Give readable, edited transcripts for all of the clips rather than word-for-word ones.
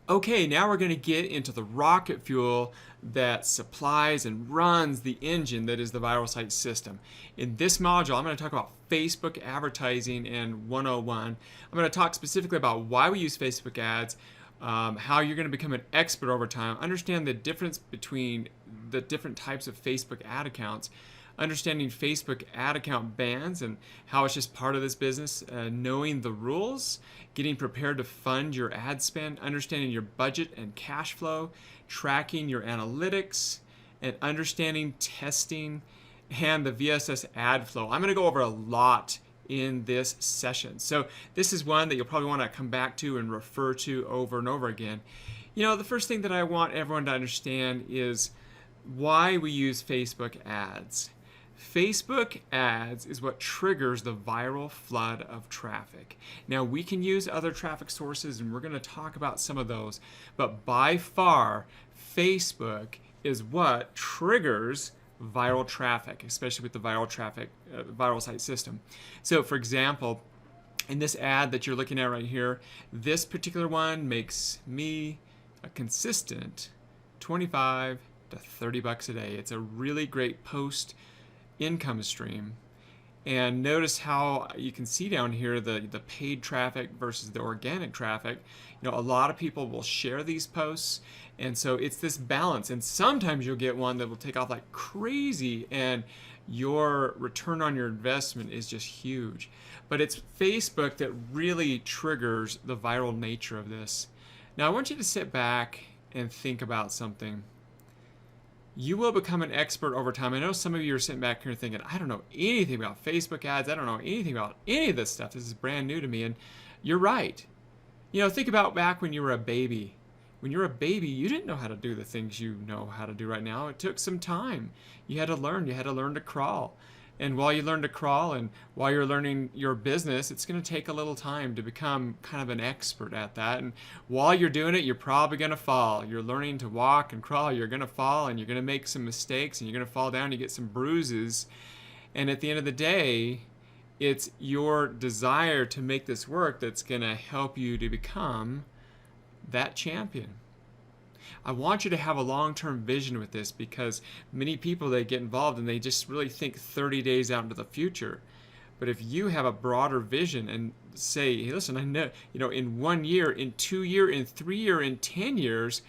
Okay, now we're going to get into the rocket fuel that supplies and runs the engine that is the viral site system. In this module, I'm going to talk about Facebook advertising and 101. I'm going to talk specifically about why we use Facebook ads, how you're going to become an expert over time, understand the difference between the different types of Facebook ad accounts, understanding Facebook ad account bans and how it's just part of this business, knowing the rules, getting prepared to fund your ad spend, understanding your budget and cash flow, tracking your analytics, and understanding testing and the VSS ad flow. I'm going to go over a lot in this session. So this is one that you'll probably want to come back to and refer to over and over again. The first thing that I want everyone to understand is why we use Facebook ads. Facebook ads is what triggers the viral flood of traffic. Now, we can use other traffic sources, and we're going to talk about some of those, but by far, Facebook is what triggers viral traffic, especially with the viral site system. So, for example, in this ad that you're looking at right here, this particular one makes me a consistent 25 to 30 bucks a day. It's a really great post income stream. And notice how you can see down here the paid traffic versus the organic traffic. A lot of people will share these posts, and so it's this balance. And sometimes you'll get one that will take off like crazy, and your return on your investment is just huge. But it's Facebook that really triggers the viral nature of this. Now I want you to sit back and think about something. You will become an expert over time. I know some of you are sitting back here thinking, I don't know anything about Facebook ads. I don't know anything about any of this stuff. This is brand new to me. And you're right. Think about back when you were a baby. When you were a baby, you didn't know how to do the things you know how to do right now. It took some time. You had to learn. You had to learn to crawl. And while you learn to crawl and while you're learning your business, it's going to take a little time to become kind of an expert at that. And while you're doing it, you're probably going to fall. You're learning to walk and crawl. You're going to fall, and you're going to make some mistakes, and you're going to fall down. You get some bruises. And at the end of the day, it's your desire to make this work that's going to help you to become that champion. I want you to have a long-term vision with this, because many people, they get involved and they just really think 30 days out into the future. But if you have a broader vision and say, hey, listen, I know, in 1 year, in 2 years, in 3 years, in 10 years,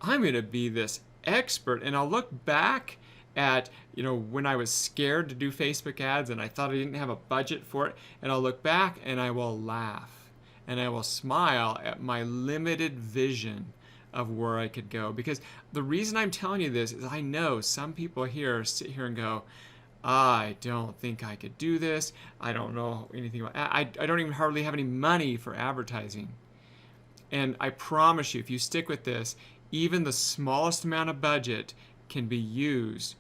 I'm going to be this expert. And I'll look back at, when I was scared to do Facebook ads and I thought I didn't have a budget for it. And I'll look back and I will laugh and I will smile at my limited vision of where I could go. Because the reason I'm telling you this is I know some people here sit here and go, I don't think I could do this. I don't know anything about I don't even hardly have any money for advertising. And I promise you, if you stick with this, even the smallest amount of budget can be used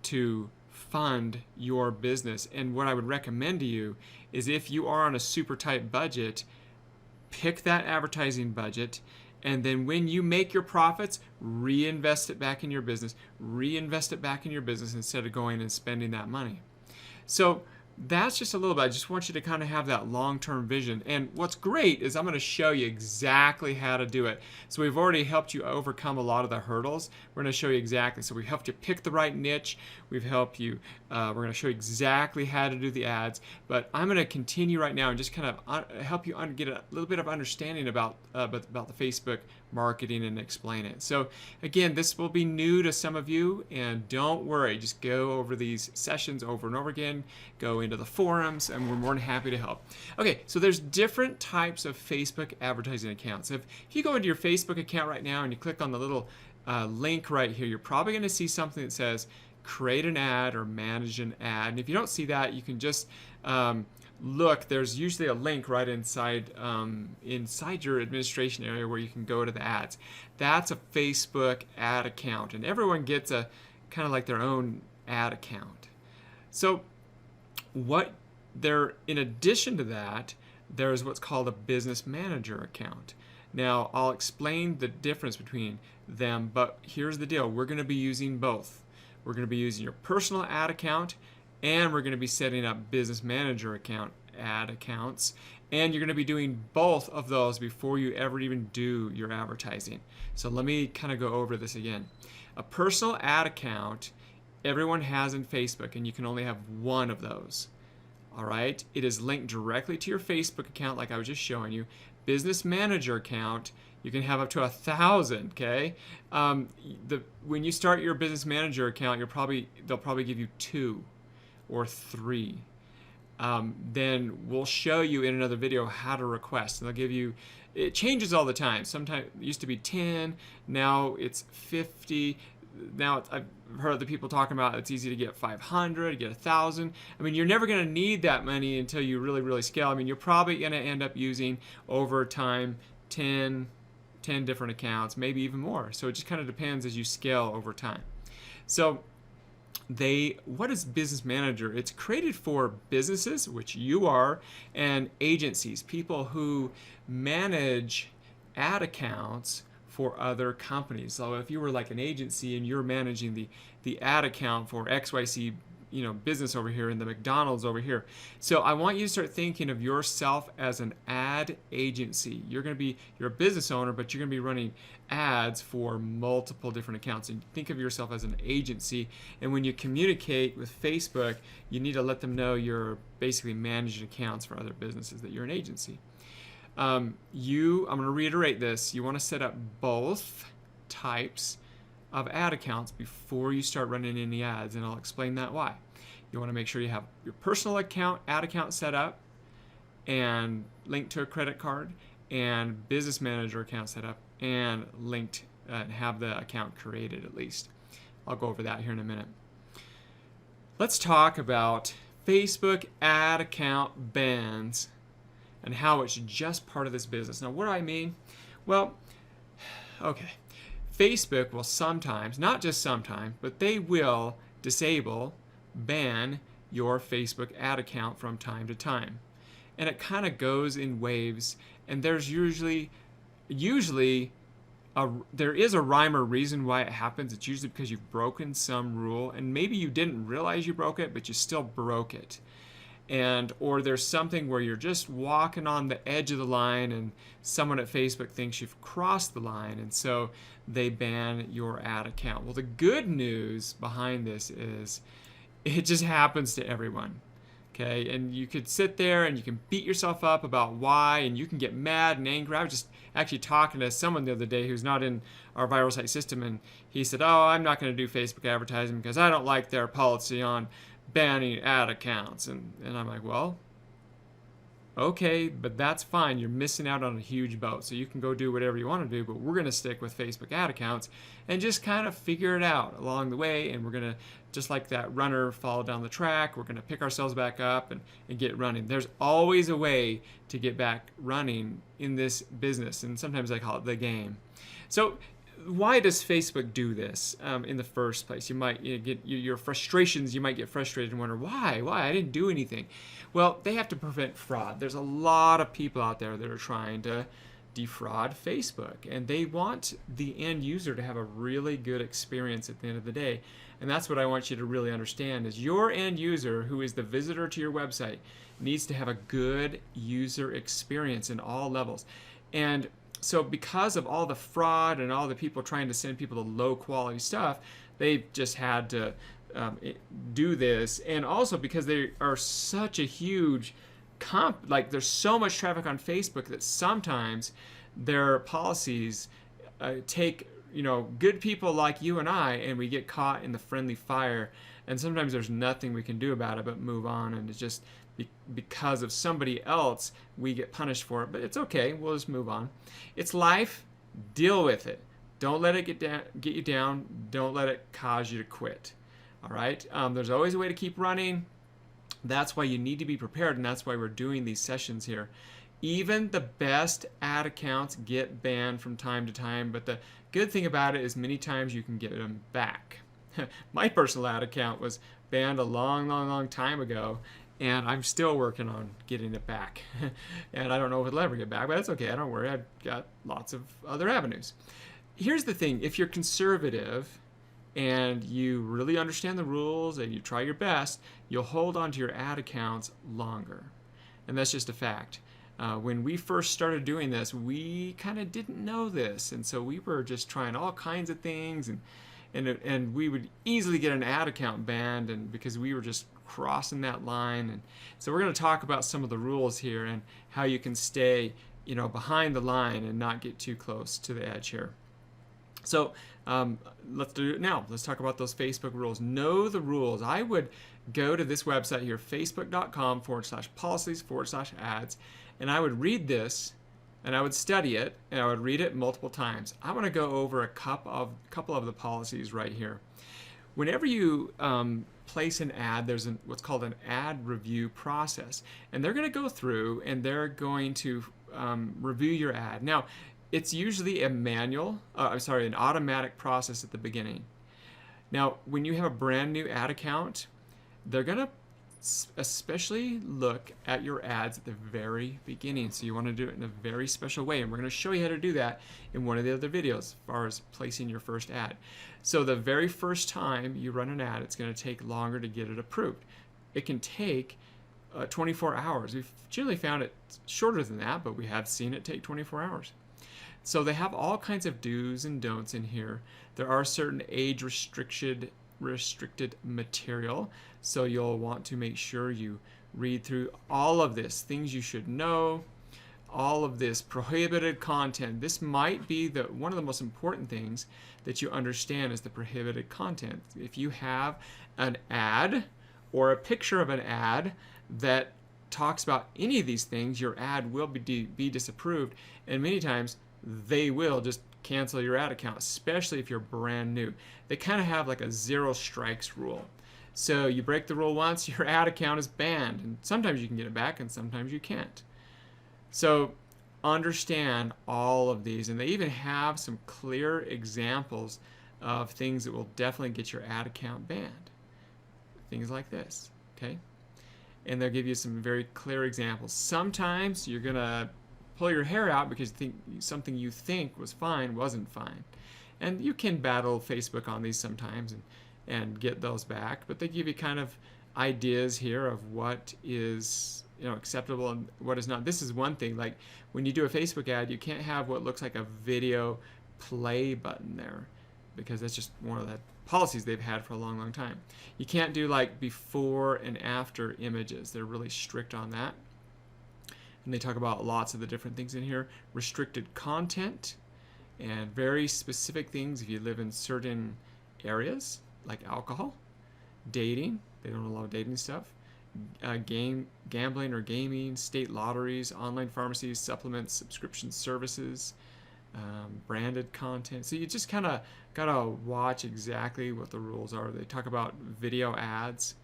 to fund your business. And what I would recommend to you is, if you are on a super tight budget, pick that advertising budget. And then when you make your profits, reinvest it back in your business. Reinvest it back in your business instead of going and spending that money. So that's just a little bit. I just want you to kind of have that long-term vision. And what's great is I'm going to show you exactly how to do it. So we've already helped you overcome a lot of the hurdles. We're going to show you exactly. So we helped you pick the right niche. We've helped you. We're going to show you exactly how to do the ads. But I'm going to continue right now and just kind of help you get a little bit of understanding about the Facebook marketing and explain it. So again, this will be new to some of you, and don't worry, just go over these sessions over and over again, go into the forums, and we're more than happy to help. Okay, so there's different types of Facebook advertising accounts. If you go into your Facebook account right now and you click on the little link right here, you're probably going to see something that says create an ad or manage an ad. And if you don't see that, you can just look. There's usually a link right inside your administration area where you can go to the ads. That's a Facebook ad account, and everyone gets a kind of like their own ad account. So in addition to that, there's what's called a business manager account. Now, I'll explain the difference between them, but here's the deal. We're going to be using both. We're going to be using your personal ad account, and we're going to be setting up business manager account ad accounts. And you're going to be doing both of those before you ever even do your advertising. So let me kind of go over this again. A personal ad account, everyone has in Facebook, and you can only have one of those. All right, it is linked directly to your Facebook account, like I was just showing you. Business manager account, you can have up to 1,000. Okay, when you start your business manager account, they'll probably give you 2 or 3. Then we'll show you in another video how to request, and they'll give you. It changes all the time. Sometimes it used to be 10, now it's 50. Now I've heard other people talking about it's easy to get 500, get 1,000. I mean, you're never going to need that money until you really scale. I mean, you're probably going to end up using over time 10 different accounts, maybe even more. So it just kind of depends as you scale over time. So what is Business Manager? It's created for businesses, which you are, and agencies, people who manage ad accounts for other companies. So if you were like an agency and you're managing the ad account for XYZ, business over here and the McDonald's over here. So I want you to start thinking of yourself as an ad agency. You're a business owner, but you're going to be running ads for multiple different accounts. And think of yourself as an agency. And when you communicate with Facebook, you need to let them know you're basically managing accounts for other businesses, that you're an agency. I'm going to reiterate this. You want to set up both types of ad accounts before you start running any ads, and I'll explain that why. You want to make sure you have your personal ad account set up and linked to a credit card, and business manager account set up and linked, have the account created at least. I'll go over that here in a minute. Let's talk about Facebook ad account bans and how it's just part of this business. Now, what do I mean? Well, okay. Facebook will sometimes, not just sometimes, but they will ban your Facebook ad account from time to time. And it kind of goes in waves, and there's usually there is a rhyme or reason why it happens. It's usually because you've broken some rule, and maybe you didn't realize you broke it, but you still broke it. Or there's something where you're just walking on the edge of the line and someone at Facebook thinks you've crossed the line, and so they ban your ad account. Well, the good news behind this is it just happens to everyone. Okay, and you could sit there and you can beat yourself up about why, and you can get mad and angry. I was just actually talking to someone the other day who's not in our viral site system, and he said, "Oh, I'm not going to do Facebook advertising because I don't like their policy on banning ad accounts." And I'm like, well, okay, but that's fine. You're missing out on a huge boat. So you can go do whatever you want to do, but we're going to stick with Facebook ad accounts and just kind of figure it out along the way. And we're going to, just like that runner follow down the track, we're going to pick ourselves back up and get running. There's always a way to get back running in this business. And sometimes I call it the game. So why does Facebook do this in the first place? You might get your frustrations. You might get frustrated and wonder, why? I didn't do anything. Well, they have to prevent fraud. There's a lot of people out there that are trying to defraud Facebook, and they want the end user to have a really good experience at the end of the day. And that's what I want you to really understand is your end user, who is the visitor to your website, needs to have a good user experience in all levels. And so because of all the fraud and all the people trying to send people to low quality stuff, they've just had to do this. And also because they are such a huge there's so much traffic on Facebook that sometimes their policies take good people like you and I, and we get caught in the friendly fire, and sometimes there's nothing we can do about it but move on, and it's just because of somebody else we get punished for it. But it's okay, we'll just move on. It's life. Deal with it. Don't let it get you down. Don't let it cause you to quit. All right, there's always a way to keep running. That's why you need to be prepared, and that's why we're doing these sessions here. Even the best ad accounts get banned from time to time, but the good thing about it is many times you can get them back. My personal ad account was banned a long time ago, and I'm still working on getting it back. And I don't know if it'll ever get back, but that's okay. I don't worry. I've got lots of other avenues. Here's the thing. If you're conservative and you really understand the rules and you try your best, you'll hold on to your ad accounts longer. And that's just a fact. When we first started doing this, we kind of didn't know this, and so we were just trying all kinds of things, and we would easily get an ad account banned, and because we were just crossing that line. And so we're going to talk about some of the rules here and how you can stay, behind the line and not get too close to the edge here. So let's do it now. Let's talk about those Facebook rules. Know the rules. I would go to this website here, facebook.com/policies/ads, and I would read this, and I would study it, and I would read it multiple times. I want to go over a couple of the policies right here. Whenever you place an ad, there's what's called an ad review process, and they're going to go through and they're going to review your ad. Now, it's usually an automatic process at the beginning. Now, when you have a brand new ad account, they're going to especially look at your ads at the very beginning. So you want to do it in a very special way. And we're going to show you how to do that in one of the other videos as far as placing your first ad. So the very first time you run an ad, it's going to take longer to get it approved. It can take 24 hours. We've generally found it shorter than that, but we have seen it take 24 hours. So they have all kinds of do's and don'ts in here. There are certain age restricted material, so you'll want to make sure you read through all of this, things you should know, all of this prohibited content. This might be one of the most important things that you understand is the prohibited content. If you have an ad or a picture of an ad that talks about any of these things, your ad will be disapproved, and many times they will just cancel your ad account, especially if you're brand new. They kind of have like a 0 strikes rule. So you break the rule once, your ad account is banned, and sometimes you can get it back and sometimes you can't. So understand all of these, and they even have some clear examples of things that will definitely get your ad account banned. Things like this, okay? And they'll give you some very clear examples. Sometimes you're gonna pull your hair out because something you think was fine wasn't fine. And you can battle Facebook on these sometimes and get those back, but they give you kind of ideas here of what is acceptable and what is not. This is one thing, like when you do a Facebook ad, you can't have what looks like a video play button there, because that's just one of the policies they've had for a long time. You can't do like before and after images. They're really strict on that. And they talk about lots of the different things in here. Restricted content and very specific things if you live in certain areas, like alcohol, dating. They don't allow dating stuff. Gambling or gaming, state lotteries, online pharmacies, supplements, subscription services, branded content. So you just kind of got to watch exactly what the rules are. They talk about video ads.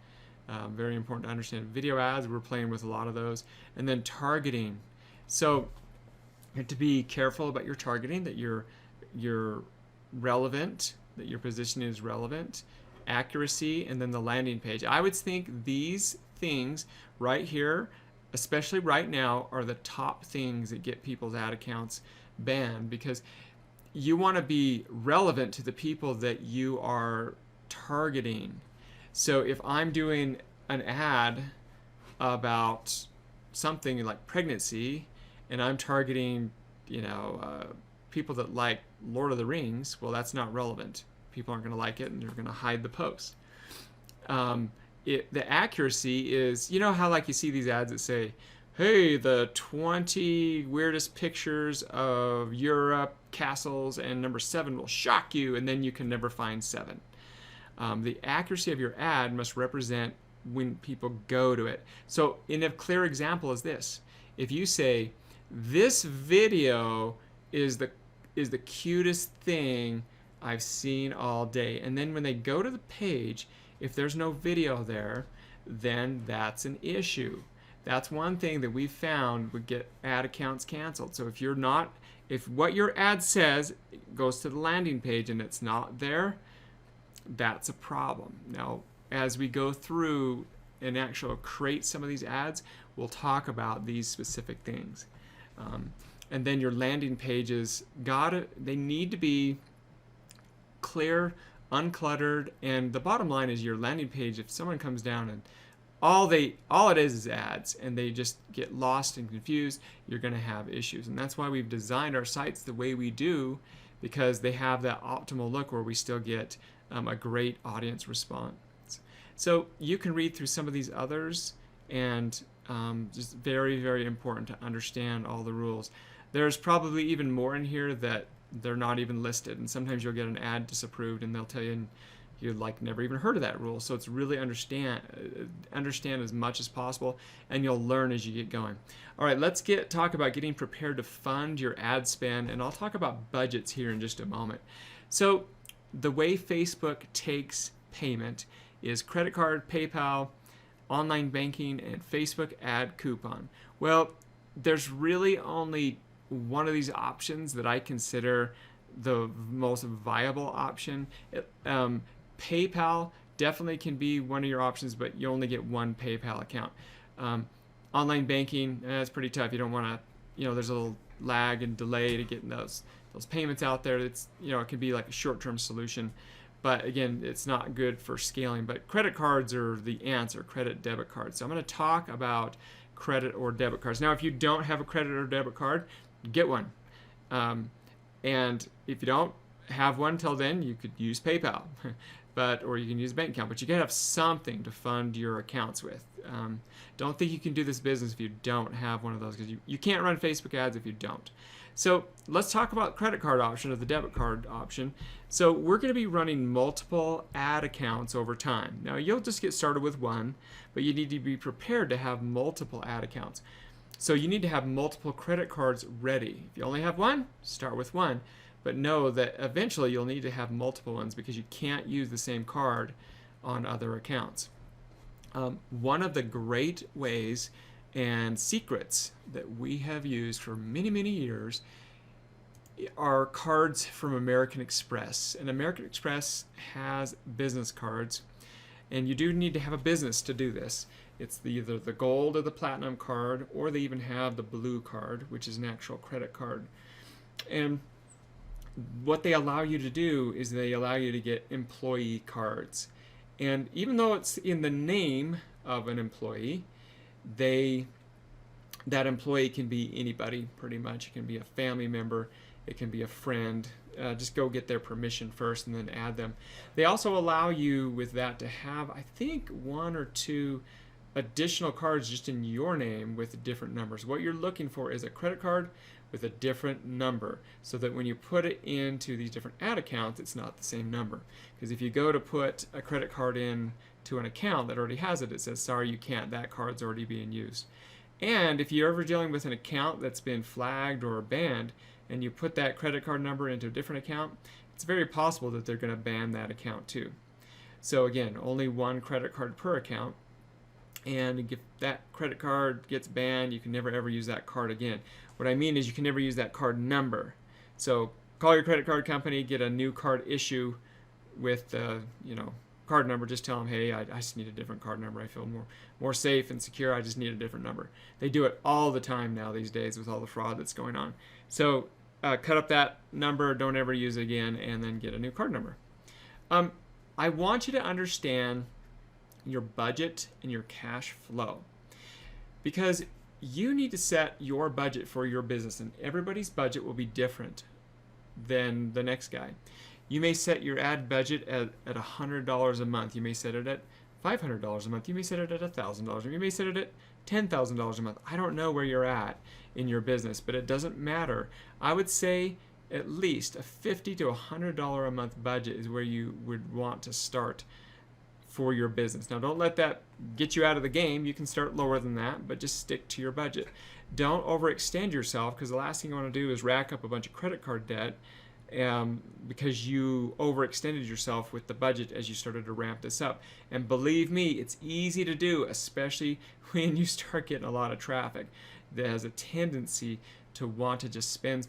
Very important to understand. Video ads, we're playing with a lot of those. And then targeting. So you have to be careful about your targeting, that you're relevant, that your position is relevant, accuracy, and then the landing page. I would think these things right here, especially right now, are the top things that get people's ad accounts banned, because you want to be relevant to the people that you are targeting. So if I'm doing an ad about something like pregnancy and I'm targeting, people that like Lord of the Rings, well, that's not relevant. People aren't going to like it and they're going to hide the post. The accuracy is, how like you see these ads that say, hey, the 20 weirdest pictures of Europe, castles, and number 7 will shock you, and then you can never find 7. The accuracy of your ad must represent when people go to it. So in a clear example is this. If you say, this video is the cutest thing I've seen all day, and then when they go to the page, if there's no video there, then that's an issue. That's one thing that we found would get ad accounts canceled. So if what your ad says goes to the landing page and it's not there, that's a problem. Now, as we go through and actually create some of these ads, we'll talk about these specific things. And then your landing pages, they need to be clear, uncluttered, and the bottom line is your landing page, if someone comes down and all it is ads, and they just get lost and confused, you're going to have issues. And that's why we've designed our sites the way we do, because they have that optimal look where we still get a great audience response. So you can read through some of these others, and just very, very important to understand all the rules. There's probably even more in here that they're not even listed, and sometimes you'll get an ad disapproved and they'll tell you you like never even heard of that rule. So it's really understand as much as possible, and you'll learn as you get going. All right, let's talk about getting prepared to fund your ad spend, and I'll talk about budgets here in just a moment. So the way Facebook takes payment is credit card, PayPal, online banking, and Facebook ad coupon. Well, there's really only one of these options that I consider the most viable option. PayPal definitely can be one of your options, but you only get one PayPal account. Online banking, it's pretty tough. You don't want to, there's a little lag and delay to getting those payments out there. It's, it can be like a short-term solution, but again, it's not good for scaling. But credit cards are the answer, credit debit cards. So I'm going to talk about credit or debit cards. Now, if you don't have a credit or debit card, get one. And if you don't have one till then, you could use PayPal, or you can use a bank account. But you gotta have something to fund your accounts with. Don't think you can do this business if you don't have one of those, because you can't run Facebook ads if you don't. So let's talk about credit card option or the debit card option. So we're going to be running multiple ad accounts over time. Now you'll just get started with one, but you need to be prepared to have multiple ad accounts. So you need to have multiple credit cards ready. If you only have one, start with one. But know that eventually you'll need to have multiple ones, because you can't use the same card on other accounts. One of the great ways and secrets that we have used for many, many years are cards from American Express. And American Express has business cards, and you do need to have a business to do this. It's either the gold or the platinum card, or they even have the blue card, which is an actual credit card. And what they allow you to do is they allow you to get employee cards. And even though it's in the name of an employee, that employee can be anybody pretty much. It can be a family member, it can be a friend. Just go get their permission first and then add them. They also allow you with that to have, I think, one or two additional cards just in your name with different numbers. What you're looking for is a credit card with a different number, so that when you put it into these different ad accounts, it's not the same number. Because if you go to put a credit card in to an account that already has it, it says, sorry, you can't, that card's already being used. And if you're ever dealing with an account that's been flagged or banned, and you put that credit card number into a different account, it's very possible that they're going to ban that account too. So again, only one credit card per account. And if that credit card gets banned, you can never ever use that card again. What I mean is you can never use that card number. So call your credit card company, get a new card issue with the card number. Just tell them, hey, I just need a different card number. I feel more safe and secure. I just need a different number. They do it all the time now these days with all the fraud that's going on. So cut up that number, don't ever use it again, and then get a new card number. I want you to understand your budget and your cash flow, because you need to set your budget for your business, and everybody's budget will be different than the next guy. You may set your ad budget at $100 a month. You may set it at $500 a month. You may set it at $1,000. You may set it at $10,000 a month. I don't know where you're at in your business, but it doesn't matter. I would say at least a $50 to $100 a month budget is where you would want to start for your business. Now, don't let that get you out of the game. You can start lower than that, but just stick to your budget. Don't overextend yourself, because the last thing you want to do is rack up a bunch of credit card debt because you overextended yourself with the budget as you started to ramp this up. And believe me, it's easy to do, especially when you start getting a lot of traffic that has a tendency to want to just spend.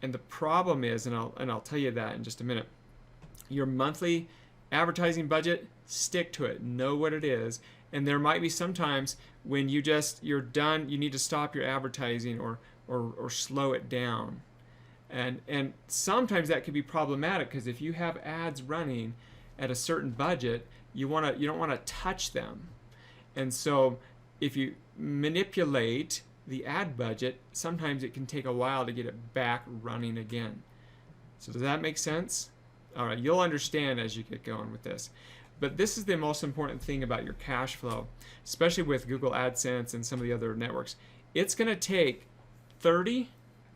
And the problem is, and I'll tell you that in just a minute, your monthly advertising budget, stick to it, know what it is. And there might be sometimes when you're done, you need to stop your advertising or slow it down. And sometimes that can be problematic, because if you have ads running at a certain budget, you don't want to touch them. And so if you manipulate the ad budget, sometimes it can take a while to get it back running again. So does that make sense? All right, you'll understand as you get going with this. But this is the most important thing about your cash flow, especially with Google AdSense and some of the other networks. It's going to take 30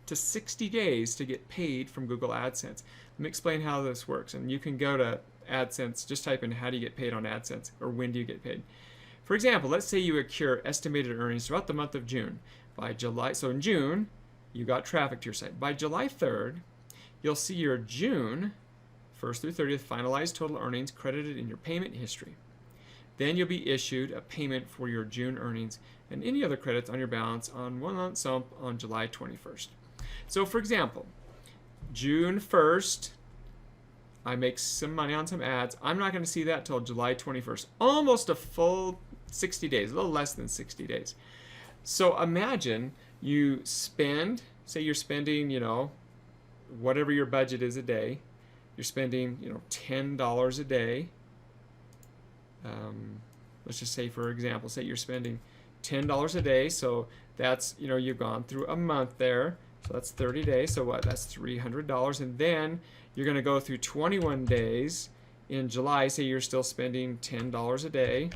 to 60 days to get paid from Google AdSense. Let me explain how this works. And you can go to AdSense, just type in how do you get paid on AdSense, or when do you get paid. For example, let's say you accrue estimated earnings throughout the month of June. By July, so in June, you got traffic to your site. By July 3rd, you'll see your June 1st through 30th finalized total earnings credited in your payment history. Then you'll be issued a payment for your June earnings and any other credits on your balance on one lump sum on July 21st. So for example, June 1st, I make some money on some ads. I'm not going to see that till July 21st, almost a full 60 days, a little less than 60 days. So imagine you spend, say you're spending, whatever your budget is a day. You're spending, $10 a day. Let's just say, for example, say you're spending $10 a day. So that's, you've gone through a month there. So that's 30 days. So what? That's $300. And then you're going to go through 21 days in July. Say you're still spending $10 a day.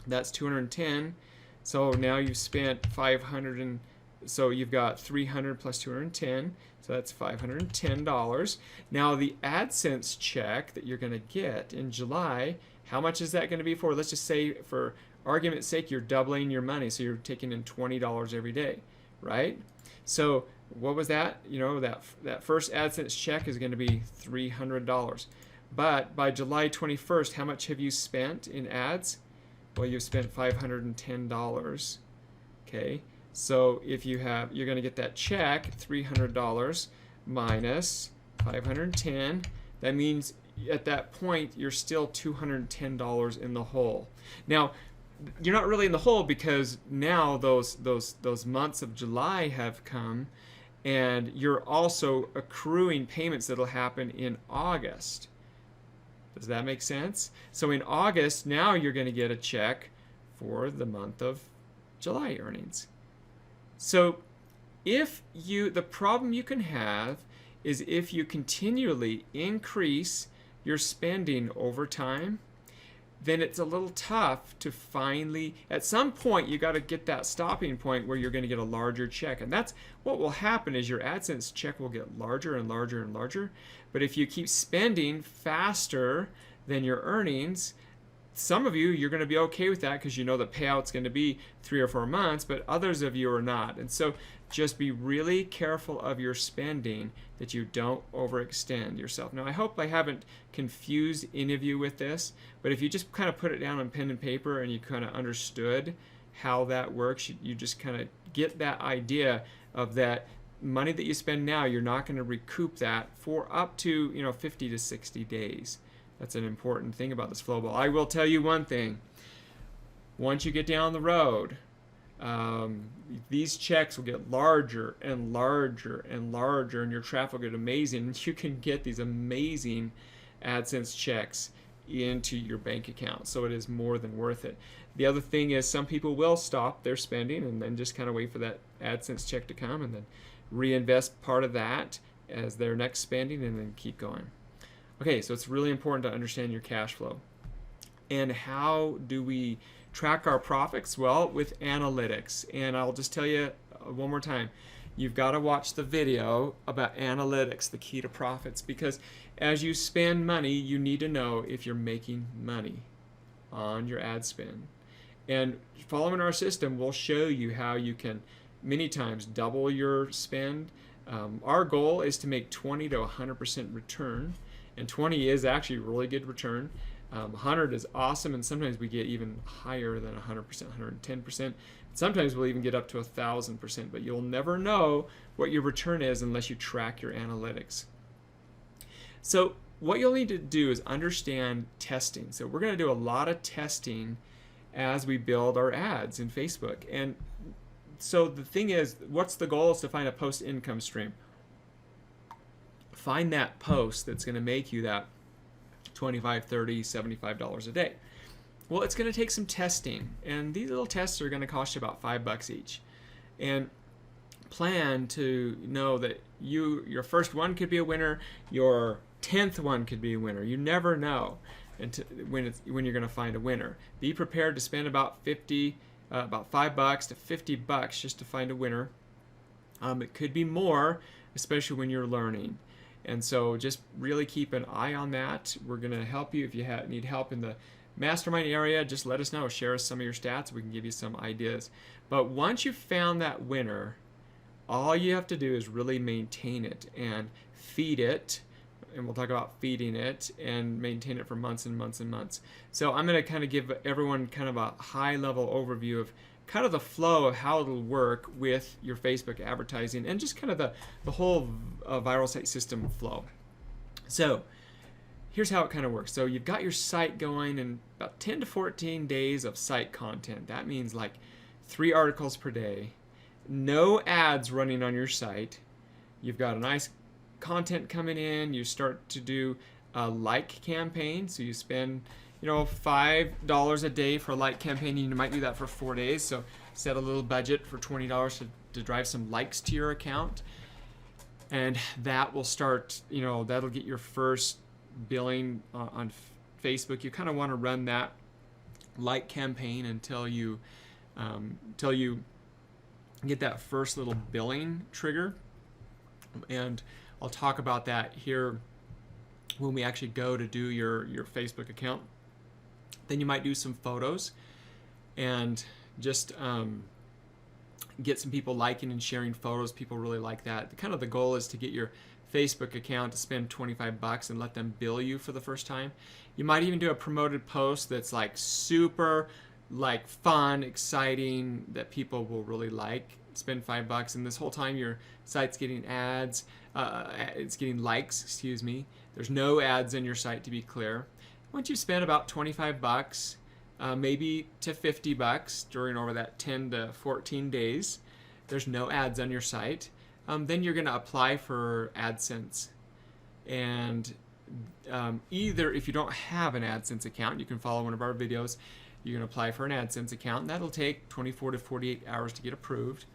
That's 210. So now you've spent 500 and so you've got 300 plus 210. So that's $510. Now the AdSense check that you're going to get in July, how much is that going to be for? Let's just say, for argument's sake, you're doubling your money. So you're taking in $20 every day, right? So what was that? That first AdSense check is going to be $300. But by July 21st, how much have you spent in ads? Well, you've spent $510. Okay, so if you're going to get that check, $300 minus 510. That means at that point you're still $210 in the hole. Now, you're not really in the hole because now those months of July have come, and you're also accruing payments that'll happen in August. Does that make sense? So in August, now you're going to get a check for the month of July earnings. So the problem you can have is if you continually increase your spending over time, then it's a little tough to finally, at some point, you got to get that stopping point where you're going to get a larger check. And that's what will happen, is your AdSense check will get larger and larger and larger. But if you keep spending faster than your earnings, some of you, you're going to be okay with that because you know the payout's going to be 3 or 4 months, but others of you are not. And so just be really careful of your spending, that you don't overextend yourself. Now, I hope I haven't confused any of you with this, but if you just kind of put it down on pen and paper and you kind of understood how that works, you just kind of get that idea of that money that you spend now, you're not going to recoup that for up to 50 to 60 days. That's an important thing about this flow ball. I will tell you one thing. Once you get down the road, these checks will get larger and larger and larger, and your traffic will get amazing. You can get these amazing AdSense checks into your bank account, so it is more than worth it. The other thing is, some people will stop their spending and then just kind of wait for that AdSense check to come and then reinvest part of that as their next spending and then keep going. Okay, so it's really important to understand your cash flow. And how do we track our profits? Well, with analytics. And I'll just tell you one more time, you've got to watch the video about analytics, the key to profits, because as you spend money, you need to know if you're making money on your ad spend. And following our system, we'll show you how you can many times double your spend. Our goal is to make 20 to 100% return, and 20 is actually a really good return. 100 is awesome, and sometimes we get even higher than 100%, 110%. Sometimes we'll even get up to 1,000%, but you'll never know what your return is unless you track your analytics. So what you'll need to do is understand testing. So we're going to do a lot of testing as we build our ads in Facebook. And so the thing is, what's the goal? Is to find a post income stream. Find that post that's going to make you that $25, $30, $75 a day. Well, it's going to take some testing, and these little tests are going to cost you about $5 each. And plan to know that your first one could be a winner, your 10th one could be a winner. You never know when you're going to find a winner. Be prepared to spend about $5 to $50 just to find a winner. It could be more, especially when you're learning. And so just really keep an eye on that. We're going to help you. If you need help in the mastermind area, just let us know. Share us some of your stats. We can give you some ideas. But once you've found that winner, all you have to do is really maintain it and feed it. And we'll talk about feeding it and maintain it for months and months and months. So I'm going to kind of give everyone kind of a high level overview of kind of the flow of how it'll work with your Facebook advertising and just kind of the whole viral site system flow. So here's how it kind of works. So you've got your site going in about 10 to 14 days of site content. That means like 3 articles per day, no ads running on your site. You've got a nice content coming in. You start to do a like campaign. So you spend $5 a day for a like campaign. You might do that for 4 days. So set a little budget for $20 to drive some likes to your account. And that will start, that'll get your first billing on Facebook. You kind of want to run that like campaign until you get that first little billing trigger. And I'll talk about that here when we actually go to do your Facebook account. Then you might do some photos and just get some people liking and sharing photos. People really like that. Kind of the goal is to get your Facebook account to spend $25 and let them bill you for the first time. You might even do a promoted post that's like super fun, exciting, that people will really like. Spend $5 and this whole time your site's getting ads, it's getting likes, excuse me. There's no ads on your site, to be clear. Once you spend about $25, maybe to $50 during over that 10 to 14 days, there's no ads on your site. Then you're going to apply for AdSense. And either if you don't have an AdSense account, you can follow one of our videos. You can apply for an AdSense account, and that'll take 24 to 48 hours to get approved.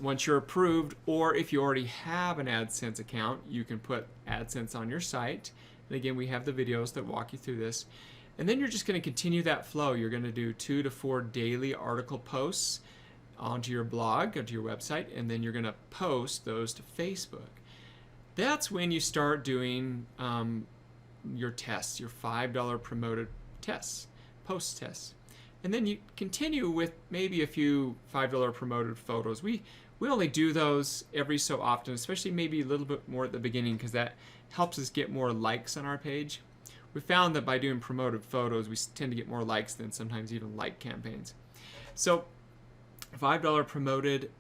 Once you're approved, or if you already have an AdSense account, you can put AdSense on your site. And again, we have the videos that walk you through this. And then you're just going to continue that flow. You're going to do 2 to 4 daily article posts onto your blog, onto your website, and then you're going to post those to Facebook. That's when you start doing your tests, your $5 promoted tests, post tests. And then you continue with maybe a few $5 promoted photos. We only do those every so often, especially maybe a little bit more at the beginning, because that helps us get more likes on our page. We found that by doing promoted photos, we tend to get more likes than sometimes even like campaigns. So $5 promoted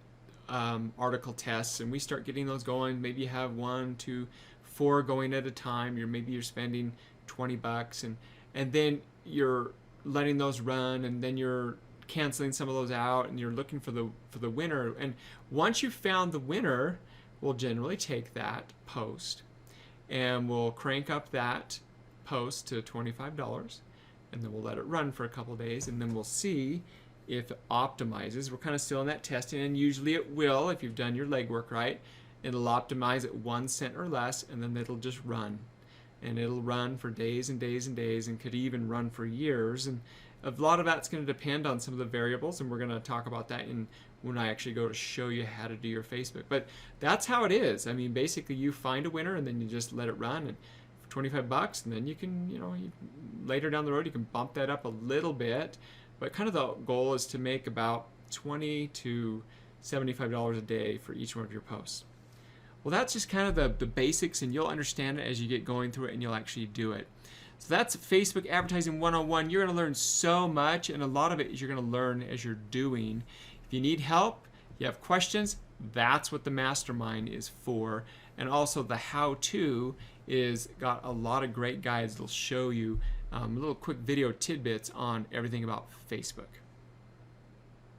article tests, and we start getting those going. Maybe you have 1 to 4 going at a time. Maybe you're spending $20, and then you're letting those run, and then you're canceling some of those out, and you're looking for the winner. And once you've found the winner, we'll generally take that post and we'll crank up that post to $25, and then we'll let it run for a couple of days, and then we'll see if it optimizes. We're kind of still in that testing, and usually it will if you've done your legwork right. It'll optimize at 1 cent or less, and then it'll just run. And it'll run for days and days and days, and could even run for years. And a lot of that's going to depend on some of the variables, and we're going to talk about that when I actually go to show you how to do your Facebook. But that's how it is. I mean, basically you find a winner, and then you just let it run, and for $25, and then you can, later down the road you can bump that up a little bit. But kind of the goal is to make about $20 to $75 a day for each one of your posts. Well, that's just kind of the basics, and you'll understand it as you get going through it, and you'll actually do it. So that's Facebook Advertising 101. You're going to learn so much, and a lot of it is you're going to learn as you're doing. If you need help, you have questions, that's what the mastermind is for. And also the how-to is got a lot of great guides that'll show you little quick video tidbits on everything about Facebook.